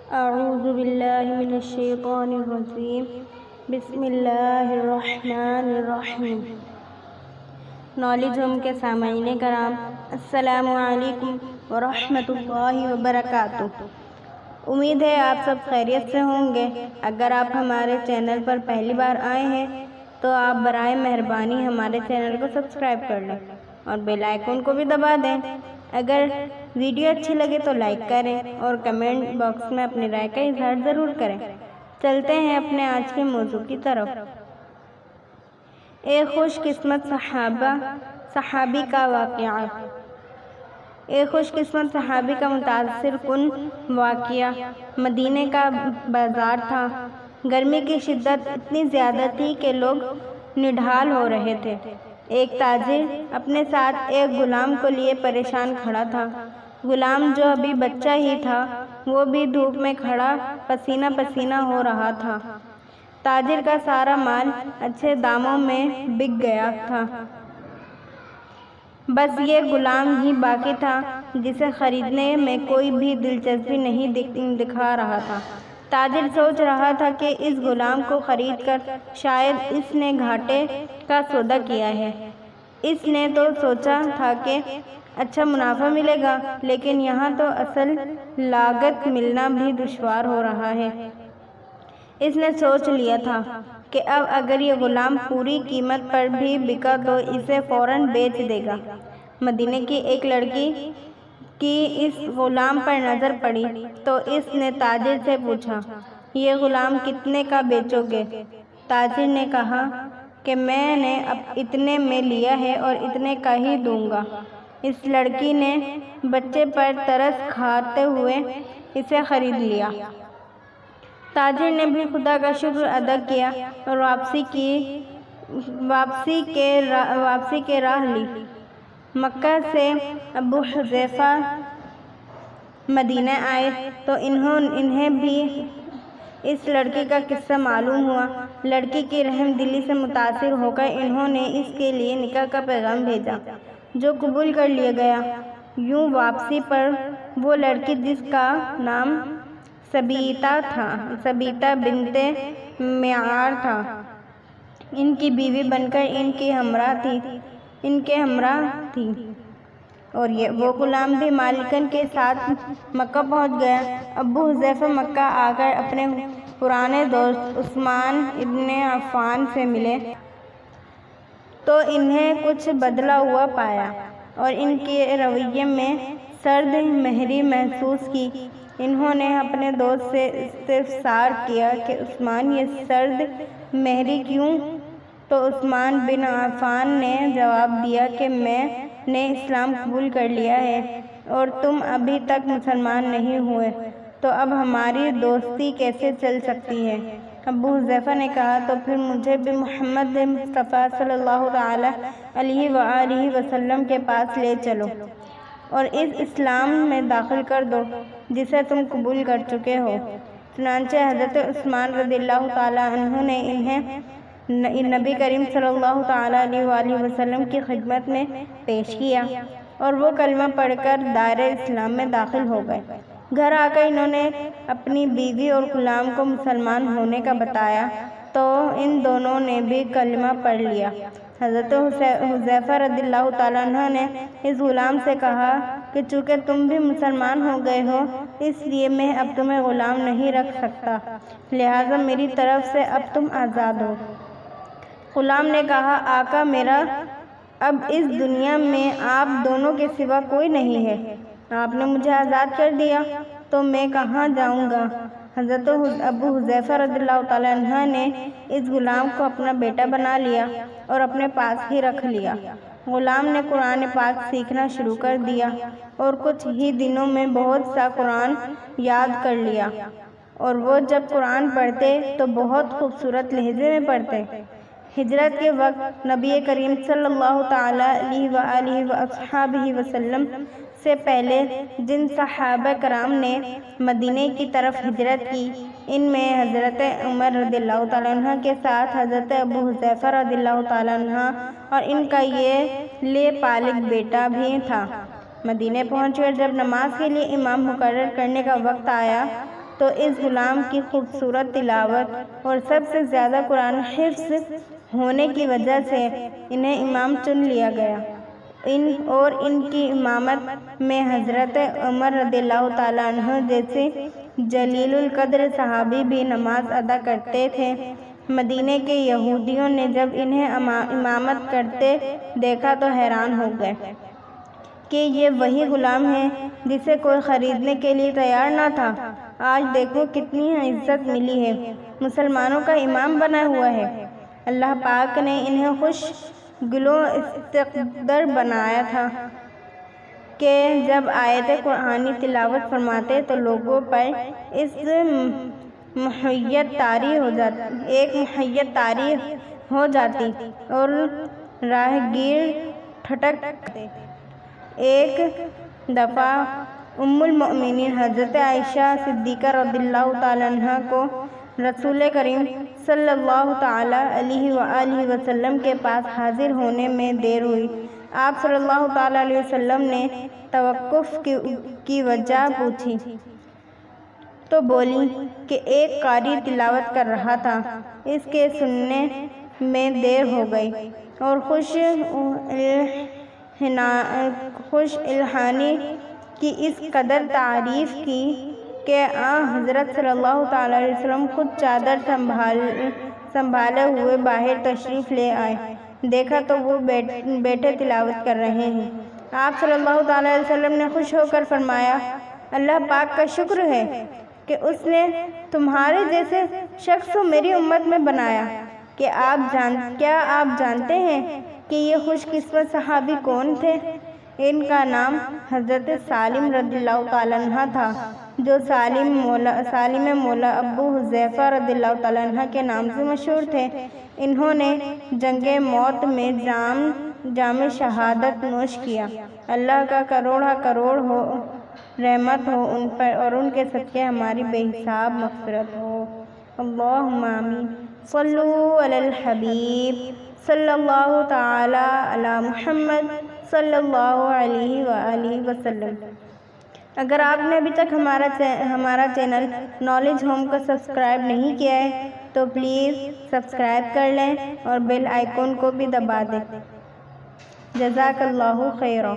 اعوذ باللہ من الشیطان الرجیم بسم اللہ الرحمن الرحیم۔ نالج ہوم کے سامعین کرام، السلام علیکم ورحمۃ اللہ وبرکاتہ۔ امید ہے آپ سب خیریت سے ہوں گے۔ اگر آپ ہمارے چینل پر پہلی بار آئے ہیں تو آپ برائے مہربانی ہمارے چینل کو سبسکرائب کر لیں اور بیل آئیکن کو بھی دبا دیں۔ اگر ویڈیو اچھی لگے تو لائک کریں اور کمنٹ باکس میں اپنی رائے کا اظہار ضرور کریں۔ چلتے ہیں اپنے آج کے موضوع کی طرف۔ ایک خوش قسمت صحابی کا واقعہ۔ ایک خوش قسمت صحابی کا متاثر کن واقعہ۔ مدینے کا بازار تھا۔ گرمی کی شدت اتنی زیادہ تھی کہ لوگ نڈھال ہو رہے تھے۔ ایک تاجر اپنے ساتھ ایک غلام کو لیے پریشان کھڑا تھا۔ غلام جو ابھی بچہ ہی تھا، وہ بھی دھوپ میں کھڑا پسینہ پسینہ ہو رہا تھا۔ تاجر کا سارا مال اچھے داموں میں بک گیا تھا، بس یہ غلام ہی باقی تھا جسے خریدنے میں کوئی بھی دلچسپی نہیں دکھا رہا تھا۔ تاجر سوچ رہا تھا کہ اس غلام کو خرید کر شاید اس نے گھاٹے کا سودا کیا ہے۔ اس نے تو سوچا تھا کہ اچھا منافع ملے گا، لیکن یہاں تو اصل لاگت ملنا بھی دشوار ہو رہا ہے۔ اس نے سوچ لیا تھا کہ اب اگر یہ غلام پوری قیمت پر بھی بکا تو اسے فوراً بیچ دے گا۔ مدینے کی ایک لڑکی کی اس غلام پر نظر پڑی تو اس نے تاجر سے پوچھا، یہ غلام کتنے کا بیچو گے؟ تاجر نے کہا کہ میں نے اب اتنے میں لیا ہے اور اتنے کا ہی دوں گا۔ اس لڑکی نے بچے پر ترس کھاتے ہوئے اسے خرید لیا۔ تاجر نے بھی خدا کا شکر ادا کیا اور واپسی کے راہ لی۔ مکہ سے ابو حذیفہ مدینہ آئے تو انہیں بھی اس لڑکی کا قصہ معلوم ہوا۔ لڑکی کی رحم دلی سے متاثر ہو کر انہوں نے اس کے لیے نکاح کا پیغام بھیجا، جو قبول کر لیا گیا۔ یوں واپسی پر وہ لڑکی، جس کا نام ثبیتہ بنت معیار تھا، ان کی بیوی بن کر ان کے ہمراہ تھی، اور وہ غلام بھی مالکن کے ساتھ مکہ پہنچ گیا۔ ابو حذیفہ مکہ آ کر اپنے پرانے دوست عثمان ابن عفان سے ملے تو انہیں کچھ بدلا ہوا پایا اور ان کے رویے میں سرد مہری محسوس کی۔ انہوں نے اپنے دوست سے استفسار کیا کہ عثمان، یہ سرد مہری کیوں؟ تو عثمان بن عفان نے جواب دیا کہ میں نے اسلام قبول کر لیا ہے اور تم ابھی تک مسلمان نہیں ہوئے، تو اب ہماری دوستی کیسے چل سکتی ہے؟ ابو حذیفہ نے کہا، تو پھر مجھے بھی محمد مصطفیٰ صلی اللہ تعالی علیہ وآلہ وسلم کے پاس لے چلو اور اس اسلام میں داخل کر دو جسے تم قبول کر چکے ہو۔ چنانچہ حضرت عثمان رضی اللہ تعالی عنہ نے انہیں نبی کریم صلی اللہ تعالی علیہ وآلہ وسلم کی خدمت میں پیش کیا اور وہ کلمہ پڑھ کر دائرہ اسلام میں داخل ہو گئے۔ گھر آ کر انہوں نے اپنی بیوی اور غلام کو مسلمان ہونے کا بتایا تو ان دونوں نے بھی کلمہ پڑھ لیا۔ حضرت حذیفہ رضی اللہ تعالیٰ عنہ نے اس غلام سے کہا کہ چونکہ تم بھی مسلمان ہو گئے ہو، اس لیے میں اب تمہیں غلام نہیں رکھ سکتا، لہٰذا میری طرف سے اب تم آزاد ہو۔ غلام نے کہا، آقا میرا اب اس دنیا میں آپ دونوں کے سوا کوئی نہیں ہے، آپ نے مجھے آزاد کر دیا تو میں کہاں جاؤں گا؟ حضرت ابو حذیفہ رضی اللہ تعالیٰ عنہ نے اس غلام کو اپنا بیٹا بنا لیا اور اپنے پاس ہی رکھ لیا۔ غلام نے قرآن پاک سیکھنا شروع کر دیا اور کچھ ہی دنوں میں بہت سا قرآن یاد کر لیا، اور وہ جب قرآن پڑھتے تو بہت خوبصورت لہجے میں پڑھتے۔ ہجرت کے وقت نبی کریم صلی اللہ تعالی علیہ وآلہ وصحبہ وسلم سے پہلے جن صحابہ کرام نے مدینے کی طرف ہجرت کی، ان میں حضرت عمر رضی اللہ تعالیٰ عنہ کے ساتھ حضرت ابو حذیفہ رضی اللہ تعالیٰ عنہ اور ان کا یہ پالک بیٹا بھی تھا۔ مدینے پہنچ کر جب نماز کے لیے امام مقرر کرنے کا وقت آیا تو اس غلام کی خوبصورت تلاوت اور سب سے زیادہ قرآن حفظ ہونے کی وجہ سے انہیں امام چن لیا گیا۔ ان کی امامت میں حضرت عمر رضی اللہ تعالیٰ عنہ جیسے جلیل القدر صحابی بھی نماز ادا کرتے تھے۔ مدینے کے یہودیوں نے جب انہیں امامت کرتے دیکھا تو حیران ہو گئے کہ یہ وہی غلام ہے جسے کوئی خریدنے کے لیے تیار نہ تھا۔ آج دیکھو کتنی عزت ملی ہے، مسلمانوں کا امام بنا ہوا ہے۔ اللہ پاک نے انہیں خوش گلو استقدر بنایا تھا کہ جب آیت قرآنی تلاوت فرماتے تو لوگوں پر ایک محیط طاری ہو جاتی اور راہگیر ٹھٹکتے۔ ایک دفعہ ام المؤمنین حضرت عائشہ صدیقہ رضی اللہ تعالیٰ عنہ کو رسول کریم صلی اللہ تعالیٰ علیہ وآلہ وسلم کے پاس حاضر ہونے میں دیر ہوئی۔ آپ صلی اللہ تعالیٰ علیہ وسلم نے توقف کی وجہ پوچھی تو بولی کہ ایک قاری تلاوت کر رہا تھا، اس کے سننے میں دیر ہو گئی، اور خوش الحانی کی اس قدر تعریف کی کہ حضرت صلی اللہ تعالیٰ علیہ وسلم خود چادر سنبھالے ہوئے باہر تشریف لے آئے۔ دیکھا تو وہ بیٹھے تلاوت کر رہے ہیں۔ آپ صلی اللہ تعالیٰ علیہ وسلم نے خوش ہو کر فرمایا، اللہ پاک کا شکر ہے کہ اس نے تمہارے جیسے شخص کو میری امت میں بنایا۔ کیا آپ جانتے ہیں کہ یہ خوش قسمت صحابی کون تھے؟ ان کا نام حضرت سالم رضی اللہ تعالیٰ عنہ تھا، جو سالم مولا ابو حذیفہ رضی اللہ تعالیٰ عنہ کے نام سے مشہور تھے۔ انہوں نے جنگ موت میں جام شہادت نوش کیا۔ اللہ کا کروڑ رحمت ہو ان پر اور ان کے صدقے ہماری بے حساب مغفرت ہو۔ اللہم آمین۔ صلو علی الحبیب صلی اللہ تعالی علی محمد صلی اللہ علیہ وآلہ وسلم۔ اگر آپ نے ابھی تک ہمارا چینل نالج ہوم کو سبسکرائب نہیں کیا ہے تو پلیز سبسکرائب کر لیں اور بیل آئیکن کو بھی دبا دیں۔ جزاک اللہ خیرا۔